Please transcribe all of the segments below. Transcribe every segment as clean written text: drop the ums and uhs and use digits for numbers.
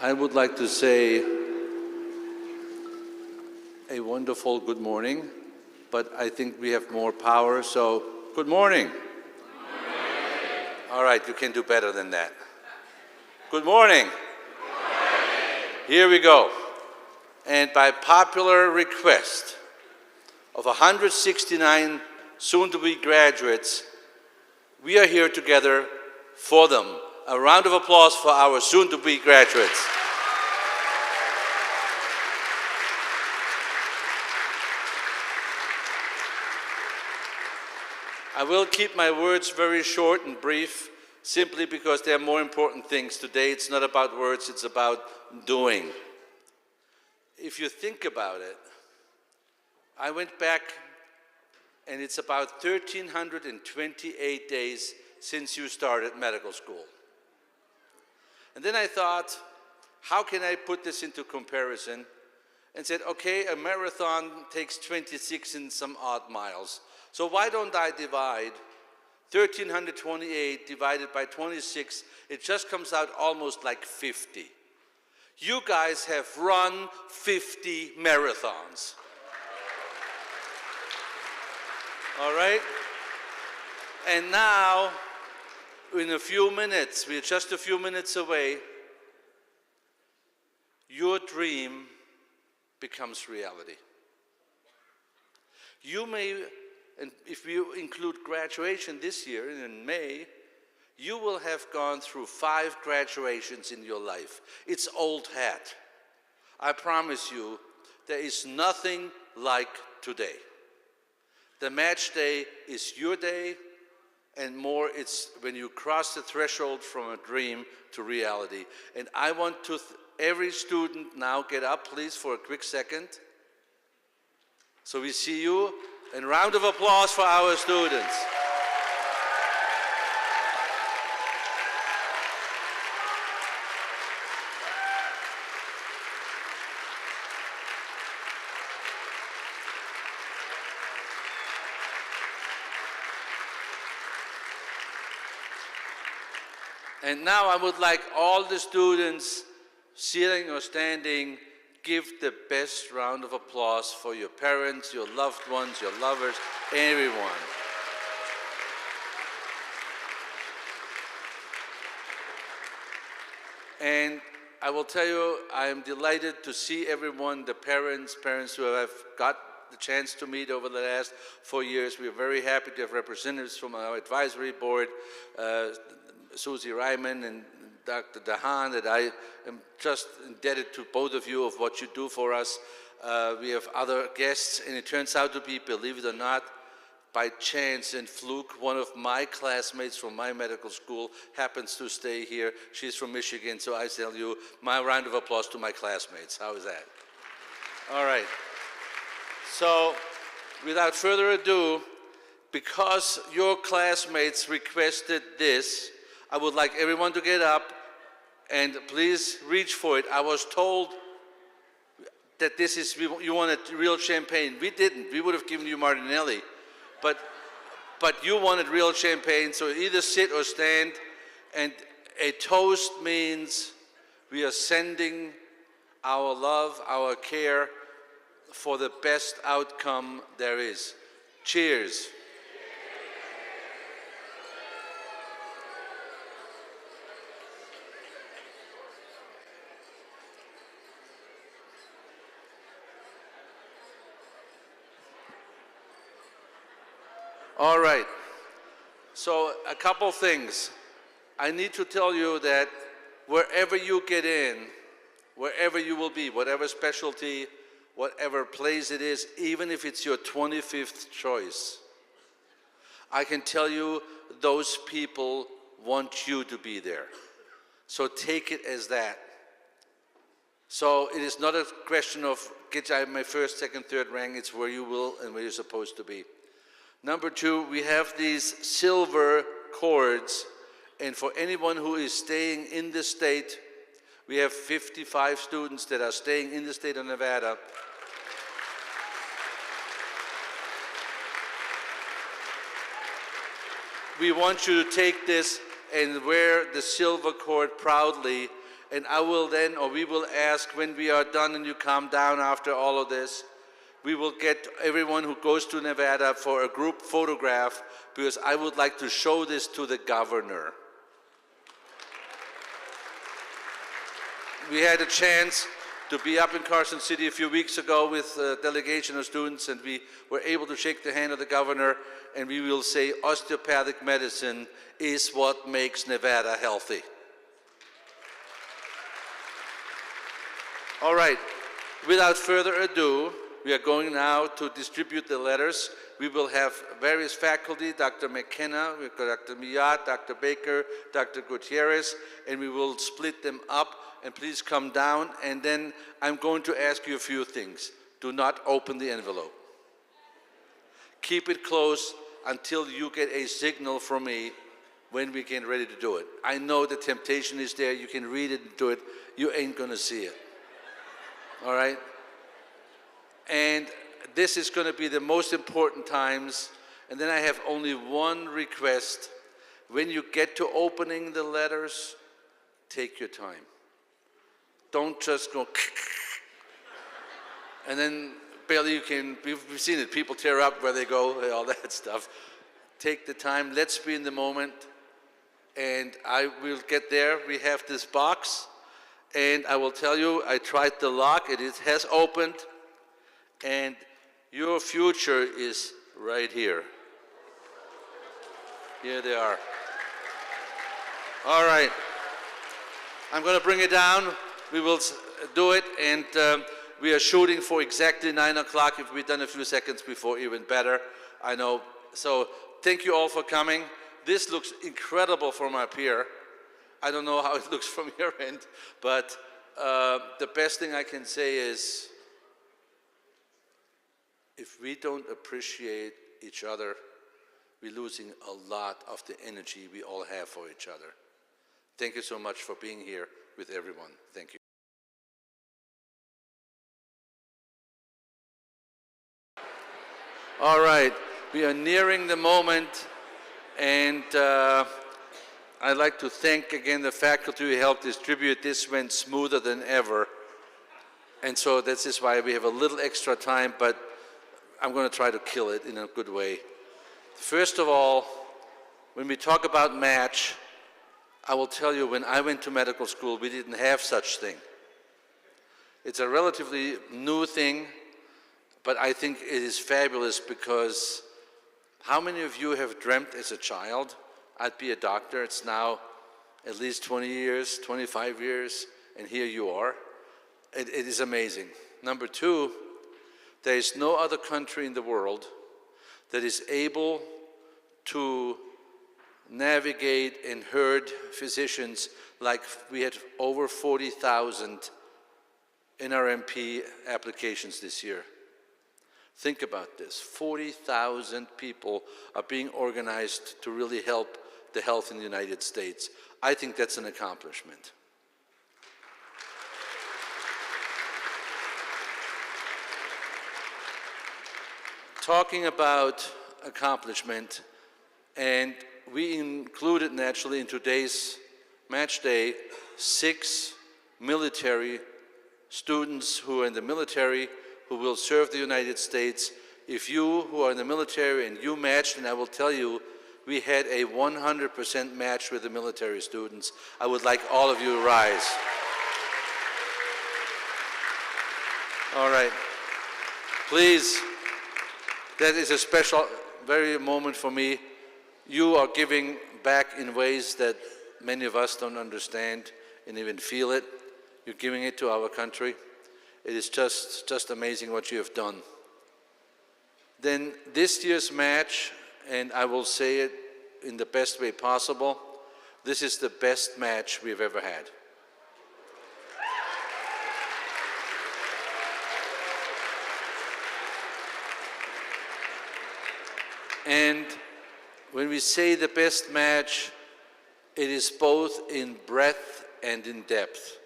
I would like to say a wonderful good morning, but I think we have more power, so good morning. All right, you can do better than that. Good morning. Here we go. And by popular request of 169 soon-to-be graduates, we are here together for them. A round of applause for our soon-to-be graduates. I will keep my words very short and brief, simply because there are more important things. Today it's not about words, it's about doing. If you think about it, I went back and it's about 1,328 days since you started medical school. And then I thought, how can I put this into comparison? And said, okay, a marathon takes 26 and some odd miles. So why don't I divide 1,328 divided by 26? It just comes out almost like 50. You guys have run 50 marathons. All right? And now, in a few minutes, we're just a few minutes away, your dream becomes reality. You may, and if you include graduation this year in May, you will have gone through 5 graduations in your life. It's old hat. I promise you, there is nothing like today. The match day is your day, and more, it's when you cross the threshold from a dream to reality. And I want to, every student now get up, please, for a quick second. So we see you, and round of applause for our students. And now I would like all the students, sitting or standing, give the best round of applause for your parents, your loved ones, your lovers, everyone. And I will tell you, I am delighted to see everyone, the parents who have got the chance to meet over the last 4 years. We are very happy to have representatives from our advisory board, Susie Ryman and Dr. Dahan, that I am just indebted to both of you of what you do for us. We have other guests, and it turns out to be, believe it or not, by chance and fluke, one of my classmates from my medical school happens to stay here. She's from Michigan, so I tell you, my round of applause to my classmates. How is that? All right. So, without further ado, because your classmates requested this, I would like everyone to get up and please reach for it. I was told that this is, you wanted real champagne. We didn't. We would have given you Martinelli. But you wanted real champagne, so either sit or stand. And a toast means we are sending our love, our care for the best outcome there is. Cheers. All right, so a couple things. I need to tell you that wherever you get in, wherever you will be, whatever specialty, whatever place it is, even if it's your 25th choice, I can tell you those people want you to be there. So take it as that. So it is not a question of get my first, second, third rank, it's where you will and where you're supposed to be. Number 2, we have these silver cords, and for anyone who is staying in the state, we have 55 students that are staying in the state of Nevada. We want you to take this and wear the silver cord proudly And I will then, or we will ask when we are done and you calm down after all of this, we will get everyone who goes to Nevada for a group photograph, because I would like to show this to the governor. We had a chance to be up in Carson City a few weeks ago with a delegation of students, and we were able to shake the hand of the governor, and we will say osteopathic medicine is what makes Nevada healthy. All right, without further ado, we are going now to distribute the letters. We will have various faculty, Dr. McKenna, we've got Dr. Miyat, Dr. Baker, Dr. Gutierrez, and we will split them up. And please come down, and then I'm going to ask you a few things. Do not open the envelope. Keep it close until you get a signal from me when we get ready to do it. I know the temptation is there. You can read it and do it. You ain't going to see it. All right? And this is going to be the most important times. And then I have only one request. When you get to opening the letters, take your time. Don't just go, and then barely you can, we've seen it, people tear up where they go, all that stuff. Take the time, let's be in the moment, and I will get there. We have this box, and I will tell you, I tried the lock, it has opened, and your future is right here. Here they are. All right, I'm going to bring it down. We will do it, and we are shooting for exactly 9 o'clock. If we've done a few seconds before, even better, I know. So thank you all for coming. This looks incredible from up here. I don't know how it looks from your end, but the best thing I can say is, if we don't appreciate each other, we're losing a lot of the energy we all have for each other. Thank you so much for being here with everyone. Thank you. All right, we are nearing the moment, and I'd like to thank again the faculty who helped distribute. This went smoother than ever, and so this is why we have a little extra time, but I'm going to try to kill it in a good way. First of all, when we talk about match, I will tell you, when I went to medical school, we didn't have such thing. It's a relatively new thing, but I think it is fabulous, because how many of you have dreamt as a child, I'd be a doctor? It's now at least 20 years, 25 years, and here you are. It is amazing. Number two, there is no other country in the world that is able to navigate and herd physicians like we had over 40,000 NRMP applications this year. Think about this, 40,000 people are being organized to really help the health in the United States. I think that's an accomplishment. Talking about accomplishment, and we included naturally in today's match day 6 military students who are in the military who will serve the United States. If you who are in the military and you matched, and I will tell you, we had a 100% match with the military students. I would like all of you to rise. All right. Please, that is a special, very moment for me. You are giving back in ways that many of us don't understand and even feel it. You're giving it to our country. It is just amazing what you have done. Then this year's match, and I will say it in the best way possible, this is the best match we've ever had. And when we say the best match, it is both in breadth and in depth.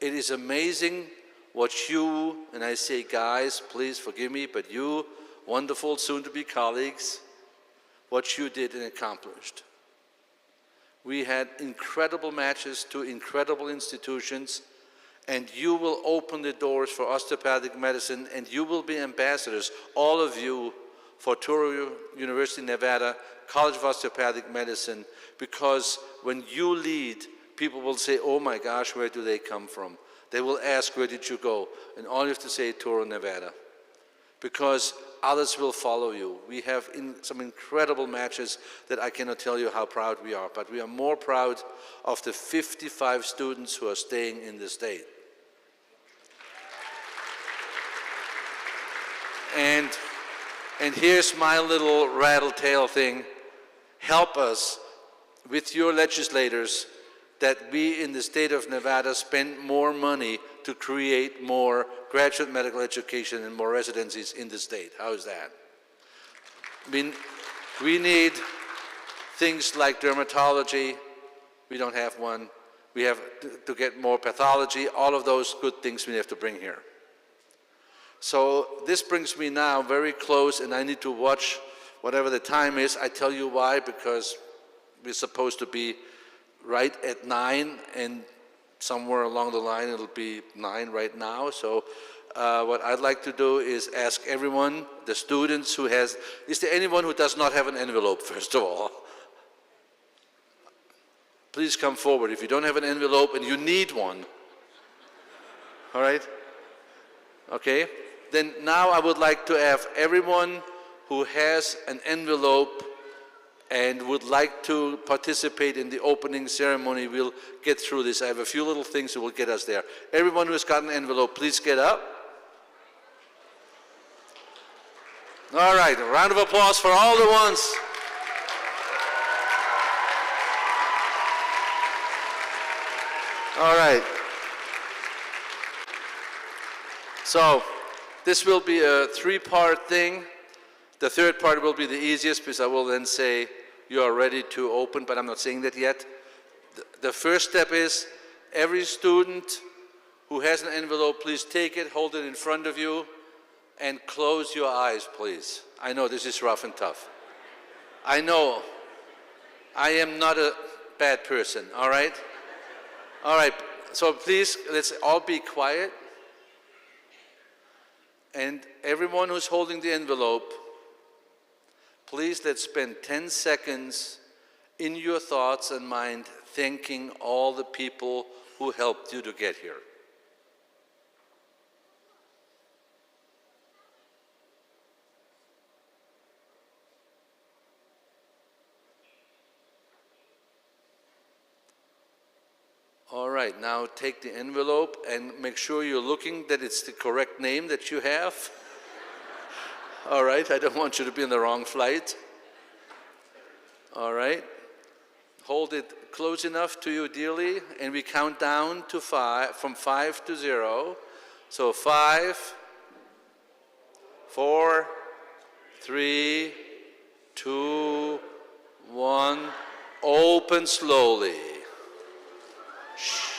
It is amazing what you, and I say guys, please forgive me, but you, wonderful soon-to-be colleagues, what you did and accomplished. We had incredible matches to incredible institutions, and you will open the doors for osteopathic medicine, and you will be ambassadors, all of you, for Touro University, Nevada, College of Osteopathic Medicine, because when you lead, people will say, oh my gosh, where do they come from? They will ask, where did you go? And all you have to say, Touro, Nevada. Because others will follow you. We have some incredible matches that I cannot tell you how proud we are, but we are more proud of the 55 students who are staying in the state. And here's my little rattle-tail thing. Help us with your legislators that we in the state of Nevada spend more money to create more graduate medical education and more residencies in the state. How is that? We need things like dermatology. We don't have one. We have to get more pathology. All of those good things we have to bring here. So this brings me now very close, and I need to watch whatever the time is. I tell you why, because we're supposed to be right at 9, and somewhere along the line it'll be 9 right now. So what I'd like to do is ask everyone, the students who is there anyone who does not have an envelope, first of all? Please come forward if you don't have an envelope and you need one. All right? Okay? Then now I would like to have everyone who has an envelope and would like to participate in the opening ceremony. We'll get through this. I have a few little things that will get us there. Everyone who has got an envelope, please get up. All right, a round of applause for all the ones. All right. So this will be a 3-part thing. The third part will be the easiest, because I will then say you are ready to open, but I'm not saying that yet. The first step is every student who has an envelope, please take it, hold it in front of you, and close your eyes, please. I know this is rough and tough. I know. I am not a bad person, all right? All right, so please, let's all be quiet. And everyone who's holding the envelope, please let's spend 10 seconds in your thoughts and mind thanking all the people who helped you to get here. All right, now take the envelope and make sure you're looking that it's the correct name that you have. All right, I don't want you to be in the wrong flight. All right, hold it close enough to you dearly, and we count down to 5, from 5 to 0. So 5, 4, 3, 2, 1, open slowly. Shh.